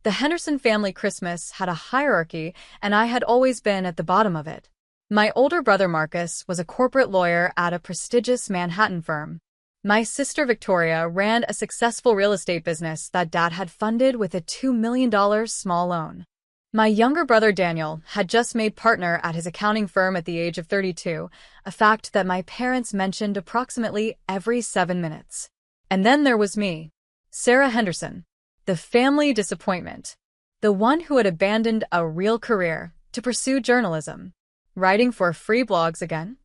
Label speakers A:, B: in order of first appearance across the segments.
A: The Henderson family Christmas had a hierarchy, and I had always been at the bottom of it. My older brother Marcus was a corporate lawyer at a prestigious Manhattan firm. My sister Victoria ran a successful real estate business that Dad had funded with a $2 million small loan. My younger brother Daniel had just made partner at his accounting firm at the age of 32, a fact that my parents mentioned approximately every 7 minutes. And then there was me, Sarah Henderson, the family disappointment, the one who had abandoned a real career to pursue journalism. Writing for free blogs again?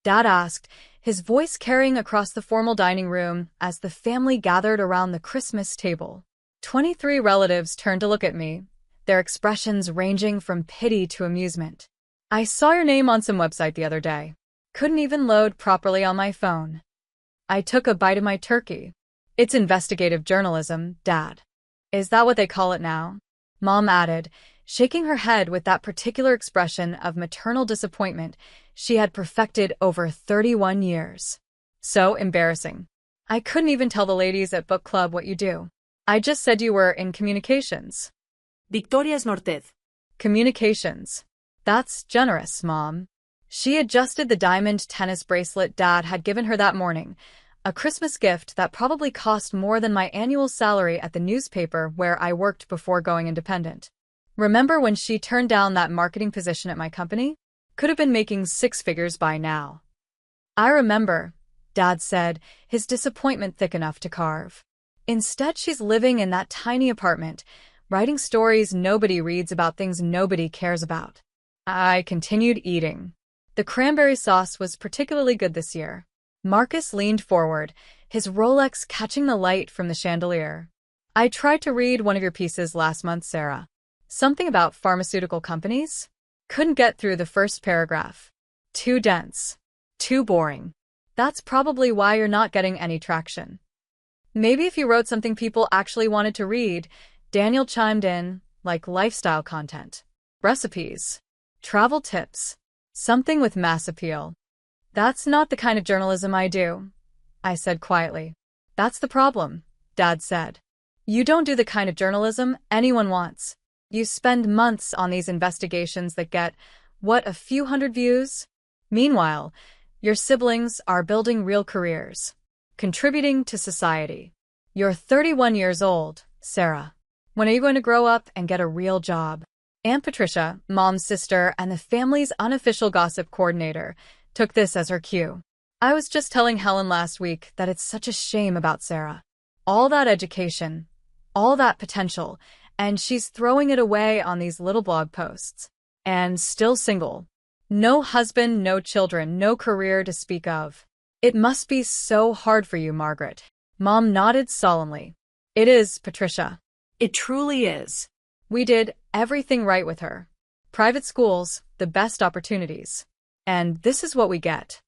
A: Dad asked, his voice carrying across the formal dining room as the family gathered around the Christmas table. 23 relatives turned to look at me, their expressions ranging from pity to amusement. I saw your name on some website the other day. Couldn't even load properly on my phone. I took a bite of my turkey. It's investigative journalism, Dad. Is that what they call it now? Mom added, shaking her head with that particular expression of maternal disappointment she had perfected over 31 years. So embarrassing. I couldn't even tell the ladies at book club what you do. I just said you were in communications.
B: Victoria's Nortez.
A: Communications. That's generous, Mom. She adjusted the diamond tennis bracelet Dad had given her that morning, a Christmas gift that probably cost more than my annual salary at the newspaper where I worked before going independent. Remember when she turned down that marketing position at my company? Could have been making 6 figures by now. I remember, Dad said, his disappointment thick enough to carve. Instead, she's living in that tiny apartment, writing stories nobody reads about things nobody cares about. I continued eating. The cranberry sauce was particularly good this year. Marcus leaned forward, his Rolex catching the light from the chandelier. I tried to read one of your pieces last month, Sarah. Something about pharmaceutical companies? Couldn't get through the first paragraph. Too dense. Too boring. That's probably why you're not getting any traction. Maybe if you wrote something people actually wanted to read, Daniel chimed in, like lifestyle content, recipes, travel tips, something with mass appeal. That's not the kind of journalism I do, I said quietly. That's the problem, Dad said. You don't do the kind of journalism anyone wants. You spend months on these investigations that get, what, a few hundred views? Meanwhile, your siblings are building real careers, contributing to society. You're 31 years old, Sarah. When are you going to grow up and get a real job? Aunt Patricia, Mom's sister and the family's unofficial gossip coordinator, took this as her cue. I was just telling Helen last week that it's such a shame about Sarah. All that education, all that potential, and she's throwing it away on these little blog posts. And still single. No husband, no children, no career to speak of. It must be so hard for you, Margaret. Mom nodded solemnly. It is, Patricia.
B: It truly is.
A: We did everything right with her. Private schools, the best opportunities. And this is what we get.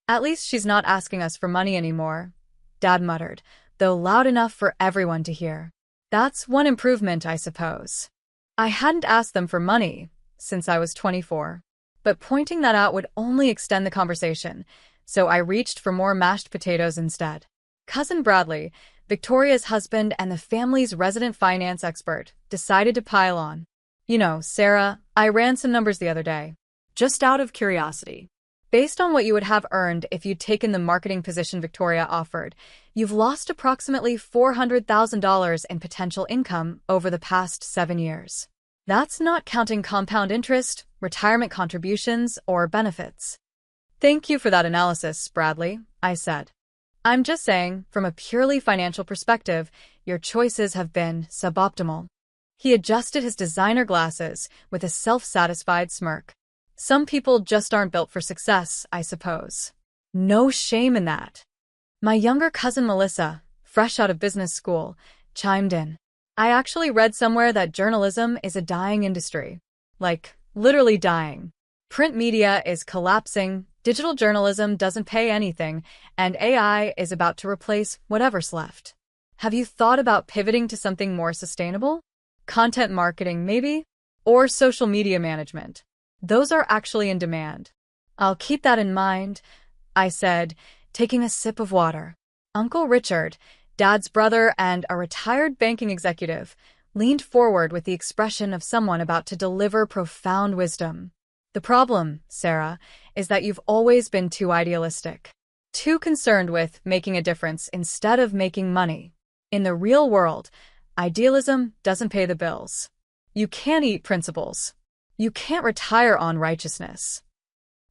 A: At least she's not asking us for money anymore, Dad muttered, though loud enough for everyone to hear. That's one improvement, I suppose. I hadn't asked them for money since I was 24. But pointing that out would only extend the conversation, so I reached for more mashed potatoes instead. Cousin Bradley, Victoria's husband and the family's resident finance expert, decided to pile on. You know, Sarah, I ran some numbers the other day.
B: Just out of curiosity.
A: Based on what you would have earned if you'd taken the marketing position Victoria offered, you've lost approximately $400,000 in potential income over the past 7 years. That's not counting compound interest, retirement contributions, or benefits. Thank you for that analysis, Bradley, I said. I'm just saying, from a purely financial perspective, your choices have been suboptimal. He adjusted his designer glasses with a self-satisfied smirk. Some people just aren't built for success, I suppose. No shame in that. My younger cousin Melissa, fresh out of business school, chimed in. I actually read somewhere that journalism is a dying industry. Like, literally dying. Print media is collapsing, digital journalism doesn't pay anything, and AI is about to replace whatever's left. Have you thought about pivoting to something more sustainable? Content marketing, maybe? Or social media management? Those are actually in demand. I'll keep that in mind, I said, taking a sip of water. Uncle Richard, Dad's brother and a retired banking executive, leaned forward with the expression of someone about to deliver profound wisdom. The problem, Sarah, is that you've always been too idealistic. Too concerned with making a difference instead of making money. In the real world, idealism doesn't pay the bills. You can't eat principles. You can't retire on righteousness.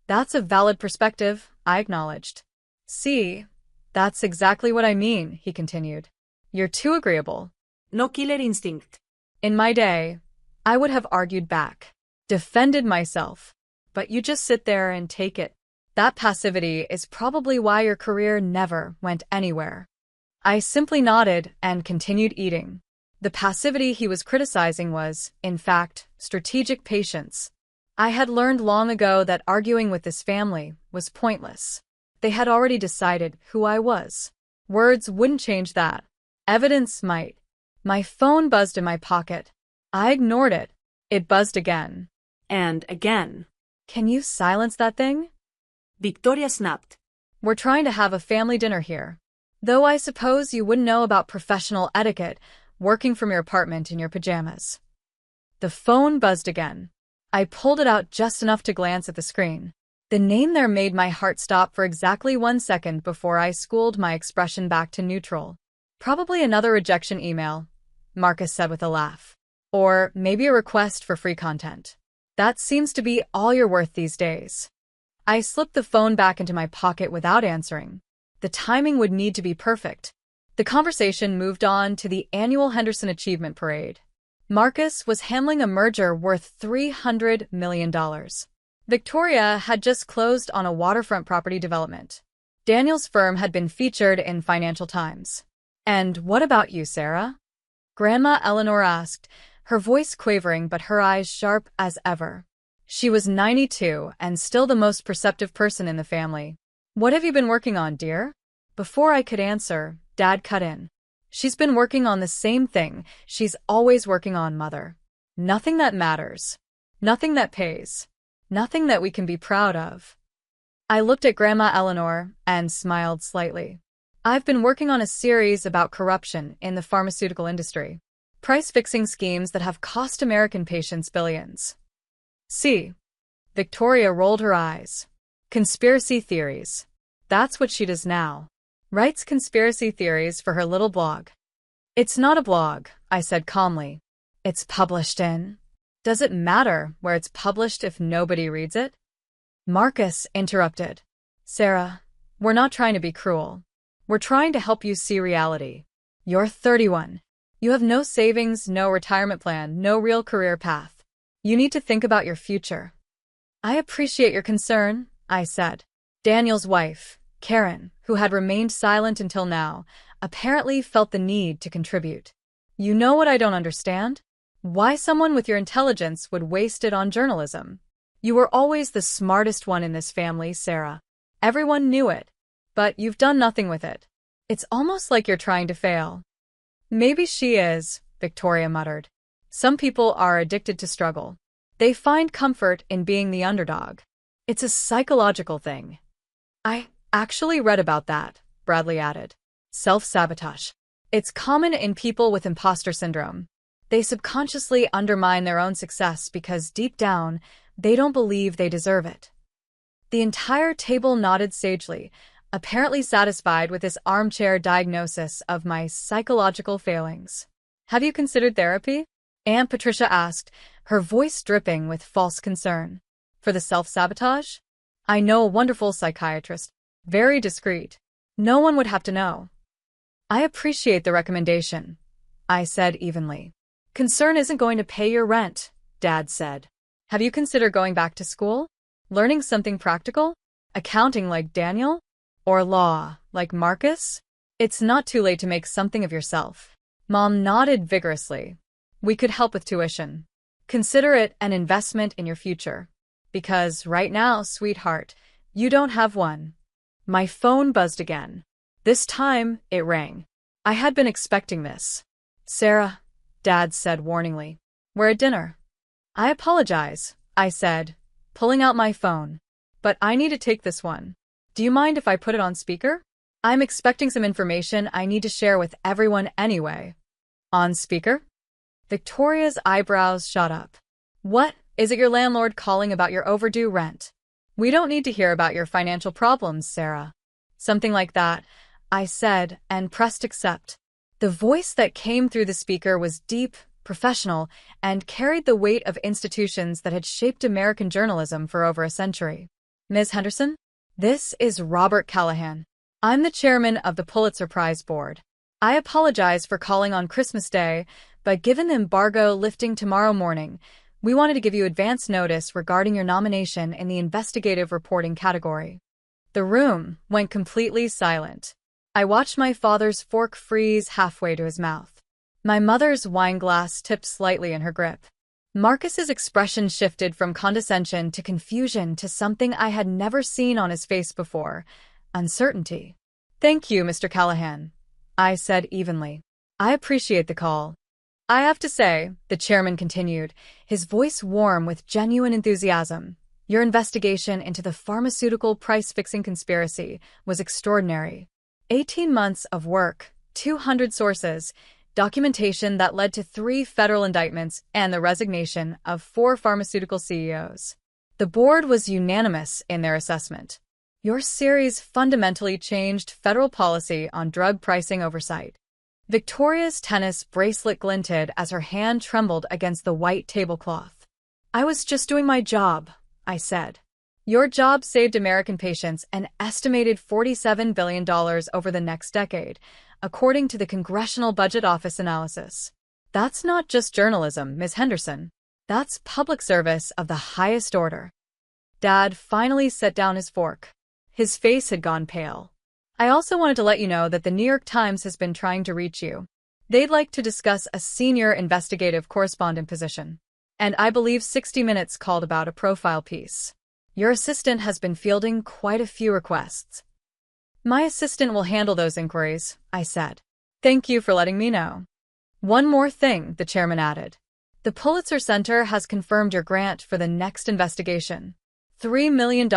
A: That's a valid perspective, I acknowledged. See, that's exactly what I mean, he continued. You're too agreeable.
B: No killer instinct.
A: In my day, I would have argued back, defended myself, but you just sit there and take it. That passivity is probably why your career never went anywhere. I simply nodded and continued eating. The passivity he was criticizing was, in fact, strategic patience. I had learned long ago that arguing with this family was pointless. They had already decided who I was. Words wouldn't change that. Evidence might. My phone buzzed in my pocket. I ignored it. It buzzed again.
B: And again.
A: Can you silence that thing?
B: Victoria snapped.
A: We're trying to have a family dinner here. Though I suppose you wouldn't know about professional etiquette working from your apartment in your pajamas. The phone buzzed again. I pulled it out just enough to glance at the screen. The name there made my heart stop for exactly 1 second before I schooled my expression back to neutral. Probably another rejection email, Marcus said with a laugh. Or maybe a request for free content. That seems to be all you're worth these days. I slipped the phone back into my pocket without answering. The timing would need to be perfect. The conversation moved on to the annual Henderson Achievement Parade. Marcus was handling a merger worth $300 million. Victoria had just closed on a waterfront property development. Daniel's firm had been featured in Financial Times. And what about you, Sarah? Grandma Eleanor asked, her voice quavering but her eyes sharp as ever. She was 92 and still the most perceptive person in the family. What have you been working on, dear? Before I could answer, Dad cut in. She's been working on the same thing she's always working on, Mother. Nothing that matters. Nothing that pays. Nothing that we can be proud of. I looked at Grandma Eleanor and smiled slightly. I've been working on a series about corruption in the pharmaceutical industry. Price-fixing schemes that have cost American patients billions. See. Victoria rolled her eyes. Conspiracy theories. That's what she does now. Writes conspiracy theories for her little blog. It's not a blog, I said calmly. It's published in. Does it matter where it's published if nobody reads it? Marcus interrupted. Sarah, we're not trying to be cruel. We're trying to help you see reality. You're 31. You have no savings, no retirement plan, no real career path. You need to think about your future. I appreciate your concern, I said. Daniel's wife, Karen, who had remained silent until now, apparently felt the need to contribute. You know what I don't understand? Why someone with your intelligence would waste it on journalism. You were always the smartest one in this family, Sarah. Everyone knew it. But you've done nothing with it. It's almost like you're trying to fail. Maybe she is, Victoria muttered. Some people are addicted to struggle. They find comfort in being the underdog. It's a psychological thing. I actually read about that, Bradley added. Self-sabotage. It's common in people with imposter syndrome. They subconsciously undermine their own success because deep down, they don't believe they deserve it. The entire table nodded sagely, apparently satisfied with this armchair diagnosis of my psychological failings. Have you considered therapy? Aunt Patricia asked, her voice dripping with false concern. For the self-sabotage? I know a wonderful psychiatrist, very discreet. No one would have to know. I appreciate the recommendation, I said evenly. Concern isn't going to pay your rent, Dad said. Have you considered going back to school? Learning something practical? Accounting like Daniel? Or law, like Marcus? It's not too late to make something of yourself. Mom nodded vigorously. We could help with tuition. Consider it an investment in your future. Because right now, sweetheart, you don't have one. My phone buzzed again. This time, it rang. I had been expecting this. Sarah, Dad said warningly. We're at dinner. I apologize, I said, pulling out my phone. But I need to take this one. Do you mind if I put it on speaker? I'm expecting some information I need to share with everyone anyway. On speaker? Victoria's eyebrows shot up. What? Is it your landlord calling about your overdue rent? We don't need to hear about your financial problems, Sarah. Something like that, I said, and pressed accept. The voice that came through the speaker was deep, professional, and carried the weight of institutions that had shaped American journalism for over a century. Ms. Henderson? This is Robert Callahan. I'm the chairman of the Pulitzer Prize Board. I apologize for calling on Christmas Day, but given the embargo lifting tomorrow morning, we wanted to give you advance notice regarding your nomination in the investigative reporting category. The room went completely silent. I watched my father's fork freeze halfway to his mouth. My mother's wine glass tipped slightly in her grip. Marcus's expression shifted from condescension to confusion to something I had never seen on his face before: uncertainty. Thank you, Mr. Callahan, I said evenly. I appreciate the call. I have to say, the chairman continued, his voice warm with genuine enthusiasm, your investigation into the pharmaceutical price-fixing conspiracy was extraordinary. 18 months of work, 200 sources, documentation that led to 3 federal indictments and the resignation of 4 pharmaceutical CEOs. The board was unanimous in their assessment. Your series fundamentally changed federal policy on drug pricing oversight. Victoria's tennis bracelet glinted as her hand trembled against the white tablecloth. I was just doing my job, I said. Your job saved American patients an estimated $47 billion over the next decade, according to the Congressional Budget Office analysis. That's not just journalism, Ms. Henderson. That's public service of the highest order. Dad finally set down his fork. His face had gone pale. I also wanted to let you know that the New York Times has been trying to reach you. They'd like to discuss a senior investigative correspondent position. And I believe 60 Minutes called about a profile piece. Your assistant has been fielding quite a few requests. My assistant will handle those inquiries, I said. Thank you for letting me know. One more thing, the chairman added. The Pulitzer Center has confirmed your grant for the next investigation. $3 million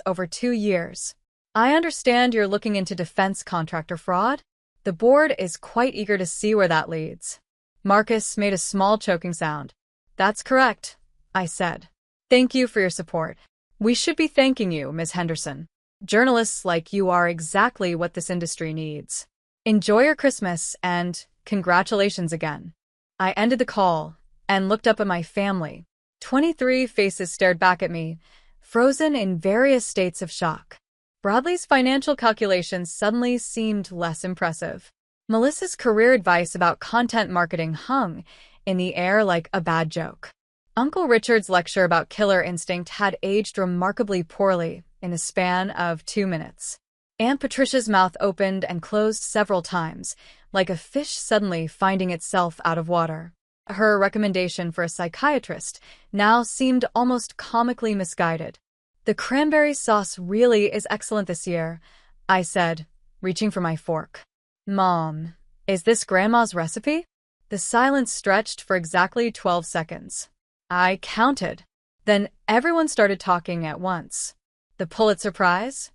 A: over 2 years. I understand you're looking into defense contractor fraud. The board is quite eager to see where that leads. Marcus made a small choking sound. That's correct, I said. Thank you for your support. We should be thanking you, Ms. Henderson. Journalists like you are exactly what this industry needs. Enjoy your Christmas and congratulations again. I ended the call and looked up at my family. 23 faces stared back at me, frozen in various states of shock. Bradley's financial calculations suddenly seemed less impressive. Melissa's career advice about content marketing hung in the air like a bad joke. Uncle Richard's lecture about killer instinct had aged remarkably poorly in the span of 2 minutes. Aunt Patricia's mouth opened and closed several times, like a fish suddenly finding itself out of water. Her recommendation for a psychiatrist now seemed almost comically misguided. The cranberry sauce really is excellent this year, I said, reaching for my fork. Mom, is this Grandma's recipe? The silence stretched for exactly 12 seconds. I counted. Then everyone started talking at once. The Pulitzer Prize?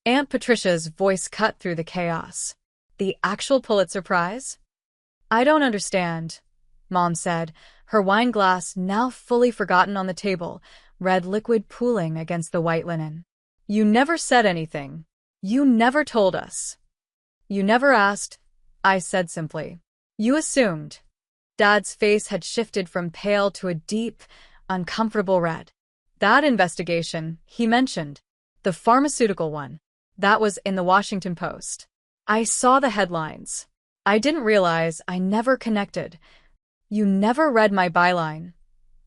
A: Aunt Patricia's voice cut through the chaos. The actual Pulitzer Prize? I don't understand, Mom said, her wine glass now fully forgotten on the table, red liquid pooling against the white linen. You never said anything. You never told us. You never asked, I said simply. You assumed. Dad's face had shifted from pale to a deep, uncomfortable red. That investigation, he mentioned. The pharmaceutical one. That was in the Washington Post. I saw the headlines. I didn't realize I never connected. You never read my byline.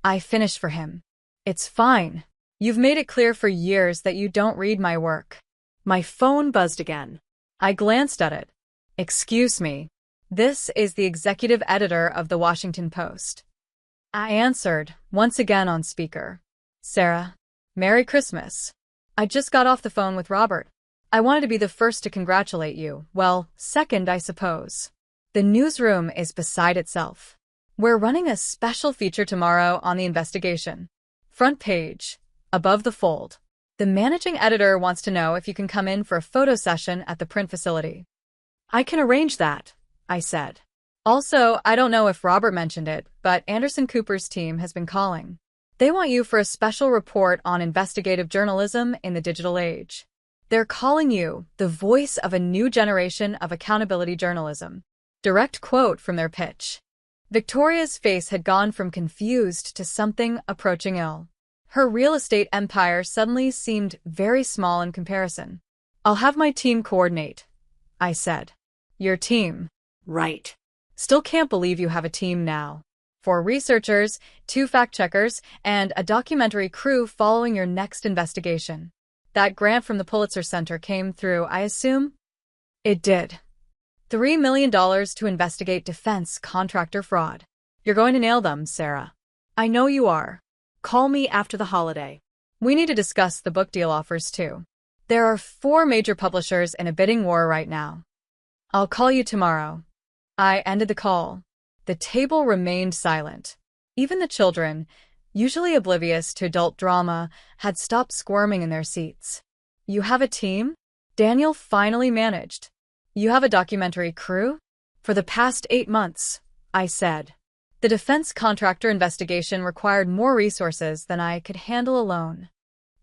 A: I finished for him. It's fine. You've made it clear for years that you don't read my work. My phone buzzed again. I glanced at it. Excuse me. This is the executive editor of the Washington Post. I answered, once again on speaker. Sarah, Merry Christmas. I just got off the phone with Robert. I wanted to be the first to congratulate you. Well, second, I suppose. The newsroom is beside itself. We're running a special feature tomorrow on the investigation. Front page, above the fold. The managing editor wants to know if you can come in for a photo session at the print facility. I can arrange that, I said. Also, I don't know if Robert mentioned it, but Anderson Cooper's team has been calling. They want you for a special report on investigative journalism in the digital age. They're calling you the voice of a new generation of accountability journalism. Direct quote from their pitch. Victoria's face had gone from confused to something approaching ill. Her real estate empire suddenly seemed very small in comparison. I'll have my team coordinate, I said. Your team?
B: Right.
A: Still can't believe you have a team now. 4 researchers, 2 fact-checkers, and a documentary crew following your next investigation. That grant from the Pulitzer Center came through, I assume? It did. $3 million to investigate defense contractor fraud. You're going to nail them, Sarah. I know you are.
B: Call me after the holiday.
A: We need to discuss the book deal offers, too. There are 4 major publishers in a bidding war right now. I'll call you tomorrow. I ended the call. The table remained silent. Even the children, usually oblivious to adult drama, had stopped squirming in their seats. You have a team? Daniel finally managed. You have a documentary crew? For the past 8 months, I said. The defense contractor investigation required more resources than I could handle alone.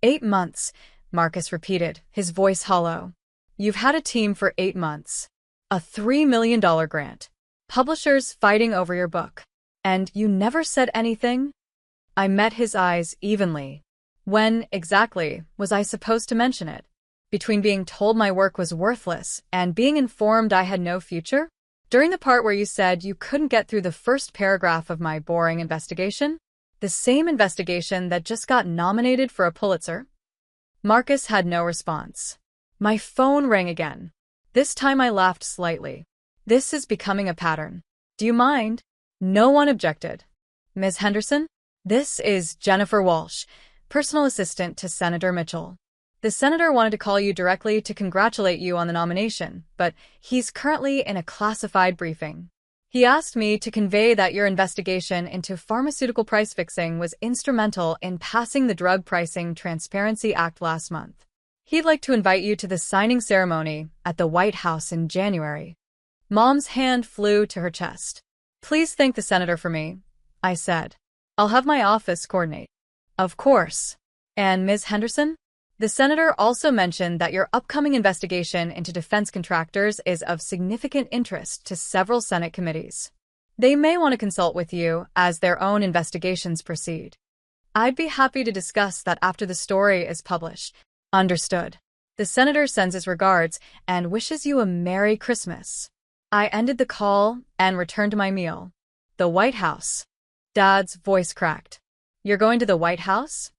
A: 8 months, Marcus repeated, his voice hollow. You've had a team for 8 months. A $3 million grant. Publishers fighting over your book. And you never said anything? I met his eyes evenly. When, exactly, was I supposed to mention it? Between being told my work was worthless and being informed I had no future? During the part where you said you couldn't get through the first paragraph of my boring investigation? The same investigation that just got nominated for a Pulitzer? Marcus had no response. My phone rang again. This time I laughed slightly. This is becoming a pattern. Do you mind? No one objected. Ms. Henderson? This is Jennifer Walsh, personal assistant to Senator Mitchell. The senator wanted to call you directly to congratulate you on the nomination, but he's currently in a classified briefing. He asked me to convey that your investigation into pharmaceutical price fixing was instrumental in passing the Drug Pricing Transparency Act last month. He'd like to invite you to the signing ceremony at the White House in January. Mom's hand flew to her chest. Please thank the senator for me, I said. I'll have my office coordinate. Of course. And Ms. Henderson? The senator also mentioned that your upcoming investigation into defense contractors is of significant interest to several Senate committees. They may want to consult with you as their own investigations proceed. I'd be happy to discuss that after the story is published. Understood. The senator sends his regards and wishes you a Merry Christmas. I ended the call and returned to my meal. The White House. Dad's voice cracked. You're going to the White House?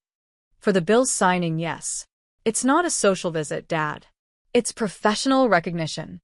A: For the bill signing, yes. It's not a social visit, Dad. It's professional recognition.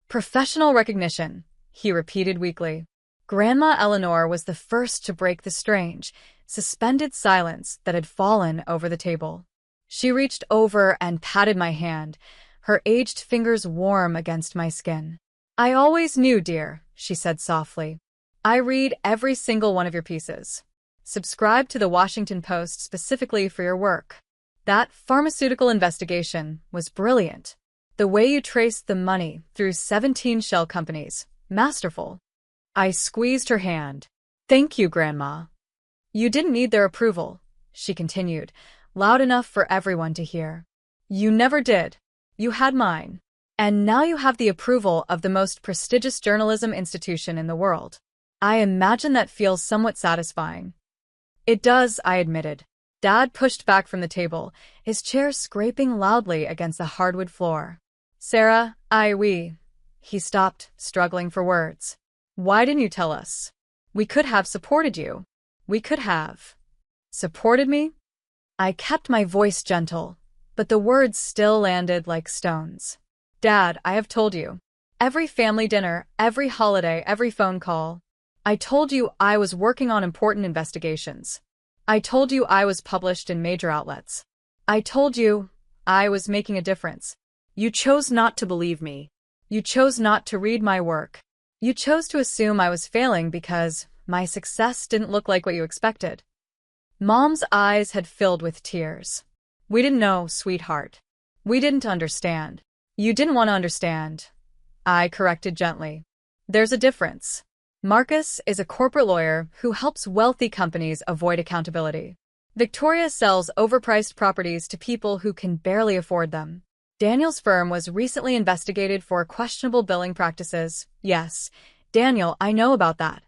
A: Professional recognition, he repeated weakly. Grandma Eleanor was the first to break the strange, suspended silence that had fallen over the table. She reached over and patted my hand, her aged fingers warm against my skin. I always knew, dear, she said softly. I read every single one of your pieces. Subscribe to the Washington Post specifically for your work. That pharmaceutical investigation was brilliant. The way you traced the money through 17 shell companies, masterful. I squeezed her hand. Thank you, Grandma. You didn't need their approval, she continued, loud enough for everyone to hear. You never did. You had mine. And now you have the approval of the most prestigious journalism institution in the world. I imagine that feels somewhat satisfying. It does, I admitted. Dad pushed back from the table, his chair scraping loudly against the hardwood floor. Sarah, we. He stopped, struggling for words. Why didn't you tell us? We could have supported you. We could have. Supported me? I kept my voice gentle, but the words still landed like stones. Dad, I have told you. Every family dinner, every holiday, every phone call. I told you I was working on important investigations. I told you I was published in major outlets. I told you I was making a difference.
B: You chose not to believe me.
A: You chose not to read my work. You chose to assume I was failing because my success didn't look like what you expected. Mom's eyes had filled with tears. We didn't know, sweetheart. We didn't understand. You didn't want to understand. I corrected gently. There's a difference. Marcus is a corporate lawyer who helps wealthy companies avoid accountability. Victoria sells overpriced properties to people who can barely afford them. Daniel's firm was recently investigated for questionable billing practices. Yes, Daniel, I know about that.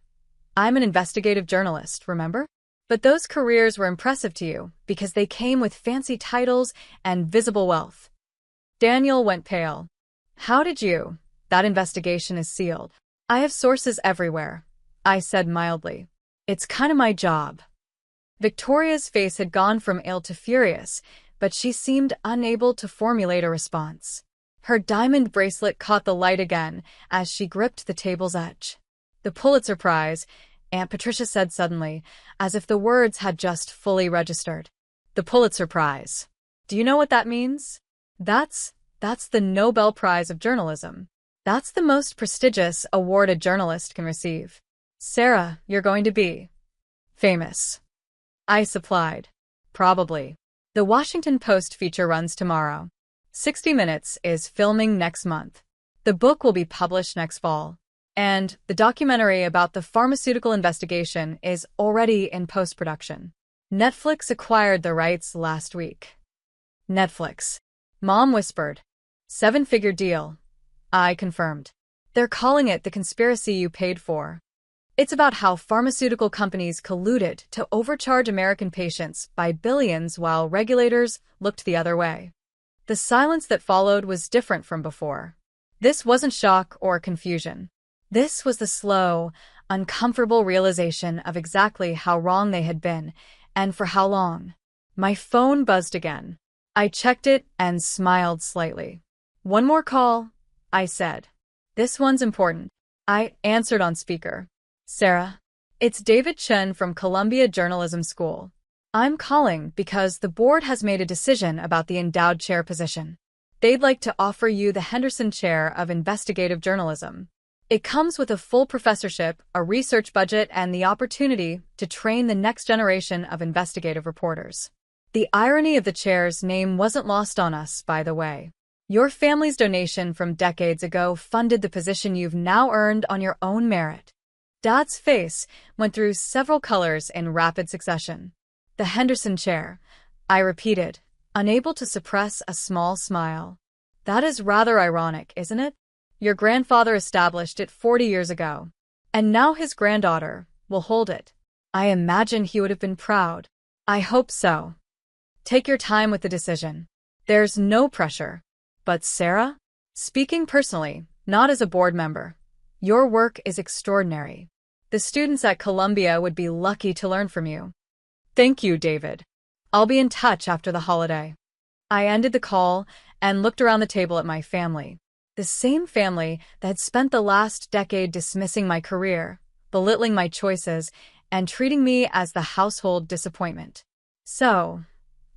A: I'm an investigative journalist, remember? But those careers were impressive to you because they came with fancy titles and visible wealth. Daniel went pale. How did you? That investigation is sealed. I have sources everywhere, I said mildly. It's kind of my job. Victoria's face had gone from ill to furious, but she seemed unable to formulate a response. Her diamond bracelet caught the light again as she gripped the table's edge. The Pulitzer Prize, Aunt Patricia said suddenly, as if the words had just fully registered. The Pulitzer Prize. Do you know what that means? That's the Nobel Prize of Journalism. That's the most prestigious award a journalist can receive. Sarah, you're going to be famous. I supplied. Probably. The Washington Post feature runs tomorrow. 60 Minutes is filming next month. The book will be published next fall. And the documentary about the pharmaceutical investigation is already in post-production. Netflix acquired the rights last week. Netflix. Mom whispered. 7-figure deal. I confirmed. They're calling it the conspiracy you paid for. It's about how pharmaceutical companies colluded to overcharge American patients by billions while regulators looked the other way. The silence that followed was different from before. This wasn't shock or confusion. This was the slow, uncomfortable realization of exactly how wrong they had been, and for how long. My phone buzzed again. I checked it and smiled slightly. One more call, I said. This one's important. I answered on speaker. Sarah, it's David Chen from Columbia Journalism School. I'm calling because the board has made a decision about the endowed chair position. They'd like to offer you the Henderson Chair of Investigative Journalism. It comes with a full professorship, a research budget, and the opportunity to train the next generation of investigative reporters. The irony of the chair's name wasn't lost on us, by the way. Your family's donation from decades ago funded the position you've now earned on your own merit. Dad's face went through several colors in rapid succession. The Henderson Chair, I repeated, unable to suppress a small smile. That is rather ironic, isn't it? Your grandfather established it 40 years ago, and now his granddaughter will hold it. I imagine he would have been proud. I hope so. Take your time with the decision. There's no pressure. But Sarah? Speaking personally, not as a board member, your work is extraordinary. The students at Columbia would be lucky to learn from you. Thank you, David. I'll be in touch after the holiday. I ended the call and looked around the table at my family. The same family that had spent the last decade dismissing my career, belittling my choices, and treating me as the household disappointment. So,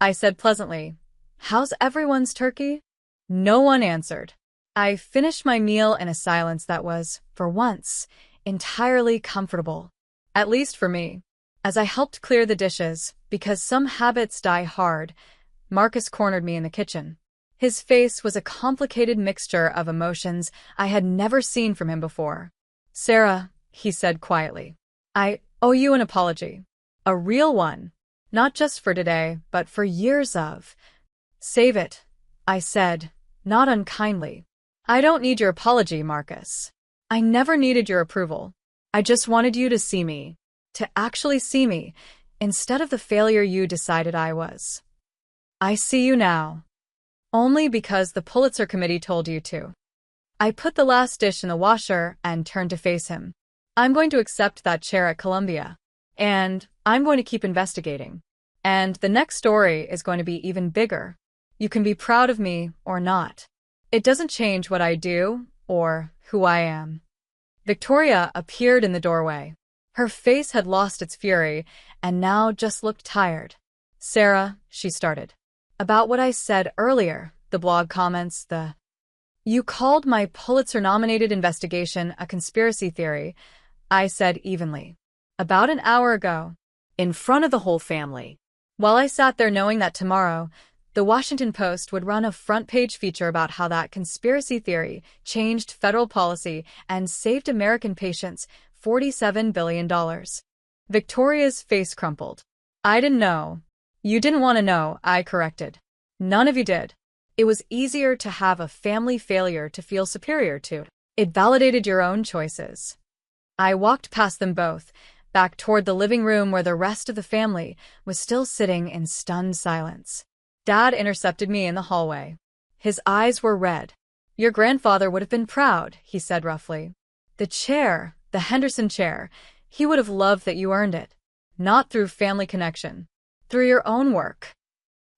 A: I said pleasantly, how's everyone's turkey? No one answered. I finished my meal in a silence that was, for once, entirely comfortable. At least for me. As I helped clear the dishes, because some habits die hard, Marcus cornered me in the kitchen. His face was a complicated mixture of emotions I had never seen from him before. Sarah, he said quietly, I owe you an apology. A real one. Not just for today, but for years of. Save it, I said, not unkindly. I don't need your apology, Marcus. I never needed your approval. I just wanted you to see me. To actually see me, instead of the failure you decided I was. I see you now. Only because the Pulitzer Committee told you to. I put the last dish in the washer and turned to face him. I'm going to accept that chair at Columbia. And I'm going to keep investigating. And the next story is going to be even bigger. You can be proud of me or not. It doesn't change what I do or who I am. Victoria appeared in the doorway. Her face had lost its fury and now just looked tired. Sarah, she started. About what I said earlier, the blog comments, You called my Pulitzer-nominated investigation a conspiracy theory, I said evenly. About an hour ago.
B: In front of the whole family.
A: While I sat there knowing that tomorrow, the Washington Post would run a front-page feature about how that conspiracy theory changed federal policy and saved American patients $47 billion. Victoria's face crumpled. I didn't know. You didn't want to know, I corrected. None of you did. It was easier to have a family failure to feel superior to. It validated your own choices. I walked past them both, back toward the living room where the rest of the family was still sitting in stunned silence. Dad intercepted me in the hallway. His eyes were red. Your grandfather would have been proud, he said roughly. The chair, the Henderson chair, he would have loved that you earned it. Not through family connection. Through your own work.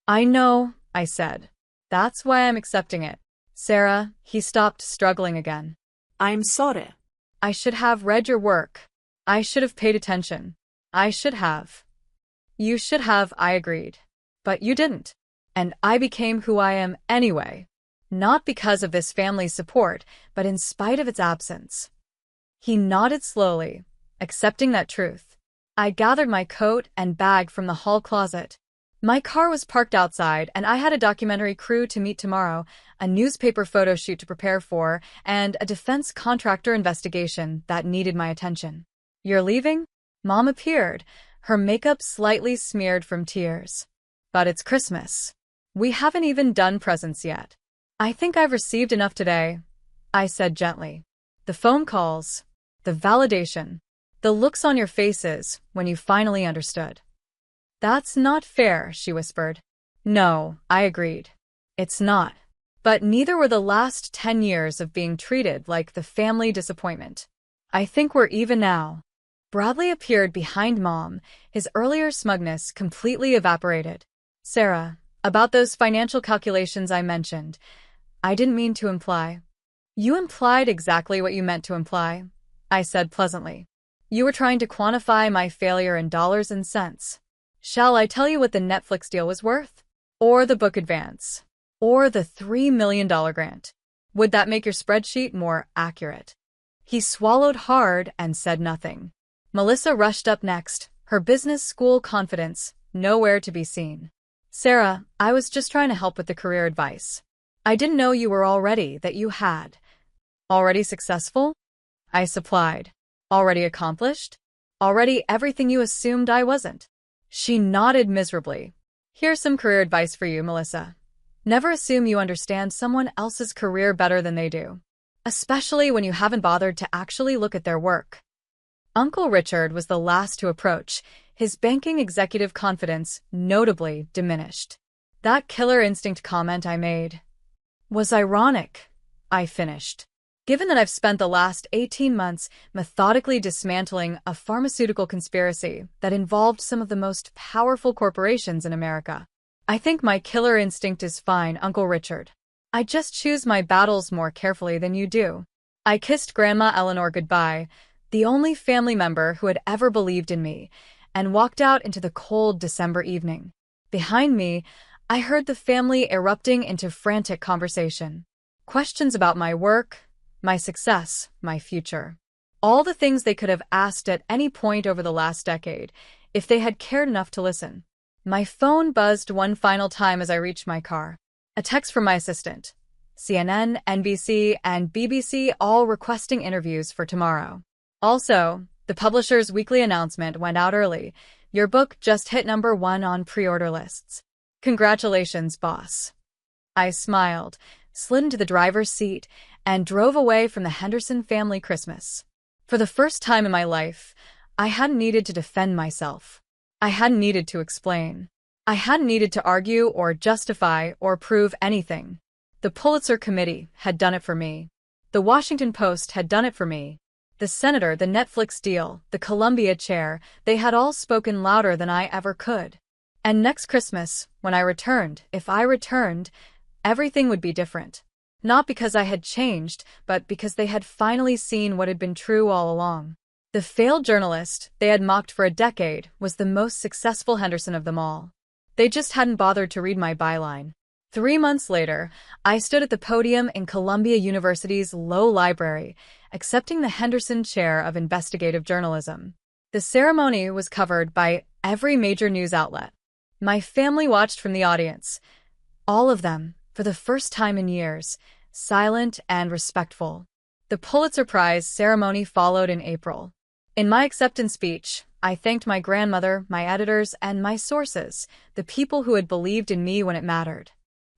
A: I know, I said. That's why I'm accepting it. Sarah, he stopped, struggling again.
B: I'm sorry.
A: I should have read your work. I should have paid attention. I should have. You should have, I agreed. But you didn't. And I became who I am anyway. Not because of this family's support, but in spite of its absence. He nodded slowly, accepting that truth. I gathered my coat and bag from the hall closet. My car was parked outside, and I had a documentary crew to meet tomorrow, a newspaper photo shoot to prepare for, and a defense contractor investigation that needed my attention. You're leaving? Mom appeared, her makeup slightly smeared from tears. But it's Christmas. We haven't even done presents yet. I think I've received enough today, I said gently. The phone calls, the validation, the looks on your faces when you finally understood. That's not fair, she whispered. No, I agreed. It's not. But neither were the last 10 years of being treated like the family disappointment. I think we're even now. Bradley appeared behind Mom, his earlier smugness completely evaporated. Sarah, about those financial calculations I mentioned, I didn't mean to imply. You implied exactly what you meant to imply, I said pleasantly. You were trying to quantify my failure in dollars and cents. Shall I tell you what the Netflix deal was worth? Or the book advance? Or the $3 million grant? Would that make your spreadsheet more accurate? He swallowed hard and said nothing. Melissa rushed up next, her business school confidence nowhere to be seen. Sarah, I was just trying to help with the career advice. I didn't know you were already that you had. Already successful? I supplied. Already accomplished? Already everything you assumed I wasn't. She nodded miserably. Here's some career advice for you, Melissa. Never assume you understand someone else's career better than they do. Especially when you haven't bothered to actually look at their work. Uncle Richard was the last to approach, his banking executive confidence notably diminished. That killer instinct comment I made was ironic, I finished. Given that I've spent the last 18 months methodically dismantling a pharmaceutical conspiracy that involved some of the most powerful corporations in America, I think my killer instinct is fine, Uncle Richard. I just choose my battles more carefully than you do. I kissed Grandma Eleanor goodbye, the only family member who had ever believed in me, and walked out into the cold December evening. Behind me, I heard the family erupting into frantic conversation. Questions about my work, my success, my future. All the things they could have asked at any point over the last decade, if they had cared enough to listen. My phone buzzed one final time as I reached my car. A text from my assistant. CNN, NBC, and BBC all requesting interviews for tomorrow. Also, the publisher's weekly announcement went out early. Your book just hit #1 on pre-order lists. Congratulations, boss. I smiled, slid into the driver's seat, and drove away from the Henderson family Christmas. For the first time in my life, I hadn't needed to defend myself. I hadn't needed to explain. I hadn't needed to argue or justify or prove anything. The Pulitzer Committee had done it for me. The Washington Post had done it for me. The senator, the Netflix deal, the Columbia chair, they had all spoken louder than I ever could. And next Christmas, when I returned, if I returned, everything would be different. Not because I had changed, but because they had finally seen what had been true all along. The failed journalist they had mocked for a decade was the most successful Henderson of them all. They just hadn't bothered to read my byline. 3 months later, I stood at the podium in Columbia University's Low Library, accepting the Henderson Chair of Investigative Journalism. The ceremony was covered by every major news outlet. My family watched from the audience. All of them, for the first time in years, silent and respectful. The Pulitzer Prize ceremony followed in April. In my acceptance speech, I thanked my grandmother, my editors, and my sources, the people who had believed in me when it mattered.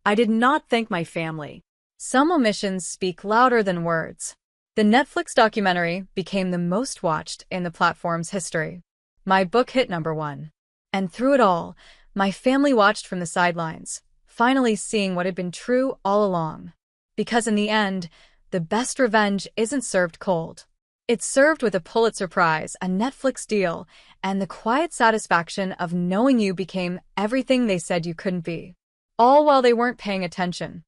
B: I did not thank my family.
A: Some omissions speak louder than words. The Netflix documentary became the most watched in the platform's history. My book hit #1. And through it all, my family watched from the sidelines, finally seeing what had been true all along. Because in the end, the best revenge isn't served cold. It's served with a Pulitzer Prize, a Netflix deal, and the quiet satisfaction of knowing you became everything they said you couldn't be. All while they weren't paying attention.